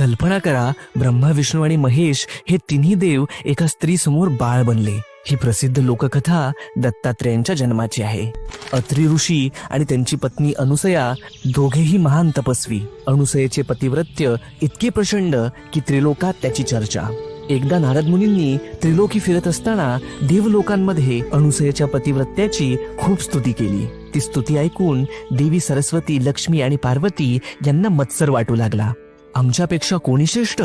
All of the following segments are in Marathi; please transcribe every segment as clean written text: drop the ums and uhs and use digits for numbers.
कल्पना करा, ब्रह्मा, विष्णू आणि महेश हे तिन्ही देव एका स्त्री समोर बाळ बनले. ही प्रसिद्ध लोककथा दत्तात्रेयांच्या जन्माची आहे. अत्री ऋषी आणि त्यांची पत्नी अनुसया दोघेही महान तपस्वी. अनुसयेचे पतिव्रत्य इतके प्रचंड की त्रिलोकात त्याची चर्चा. एकदा नारद मुनींनी त्रिलोकी फिरत असताना देवलोकांमध्ये अनुसयेच्या पतिव्रत्याची खूप स्तुती केली. ती स्तुती ऐकून देवी सरस्वती, लक्ष्मी आणि पार्वती यांना मत्सर वाटू लागला. आमच्यापेक्षा कोणी श्रेष्ठ?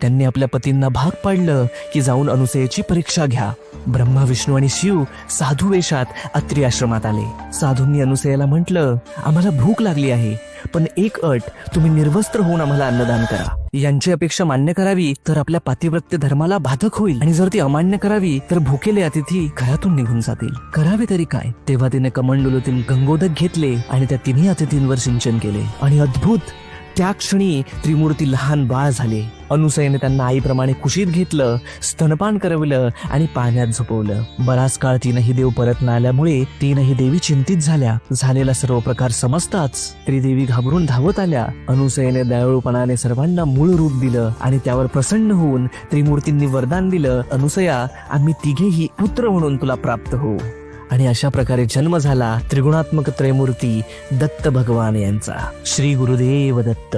त्यांनी आपल्या पतींना भाग पाडलं की जाऊन अनुसयेची परीक्षा घ्या. ब्रह्मा, विष्णू आणि शिव साधू वेशात अत्री आश्रमात आले. साधूंनी अनुसयेला म्हटलं, आम्हाला भूक लागली आहे, पण एक अट, तुम्ही निर्वस्त्र होऊन आम्हाला अन्नदान करा. यांची अपेक्षा मान्य करावी तर आपल्या पातिव्रत्य धर्माला बाधक होईल, आणि जर ती अमान्य करावी तर भुकेले अतिथी घरातून निघून जातील. करावे तरी काय? तेव्हा तिने कमंडलूतील गंगोदक घेतले आणि त्या तिन्ही अतिथींवर सिंचन केले, आणि अद्भुत, त्या क्षणी त्रिमूर्ती लहान बाळ झाले. अनुसयेने त्यांना आईप्रमाणे कुशीत घेतलं, स्तनपान करवलं आणि पाण्यात झोपवलं. बराच काळ तीनही देव परत न आल्यामुळे तीनही देवी चिंतित झाल्या. झालेला सर्व प्रकार समजताच त्रिदेवी घाबरून धावत आल्या. अनुसयेने दयाळूपणाने सर्वांना मूळ रूप दिलं आणि त्यावर प्रसन्न होऊन त्रिमूर्तींनी वरदान दिलं, अनुसया, आम्ही तिघेही पुत्र म्हणून तुला प्राप्त होऊ. आणि अशा प्रकारे जन्म झाला त्रिगुणात्मक त्रयमूर्ती दत्त भगवान यांचा. श्री गुरुदेव दत्त.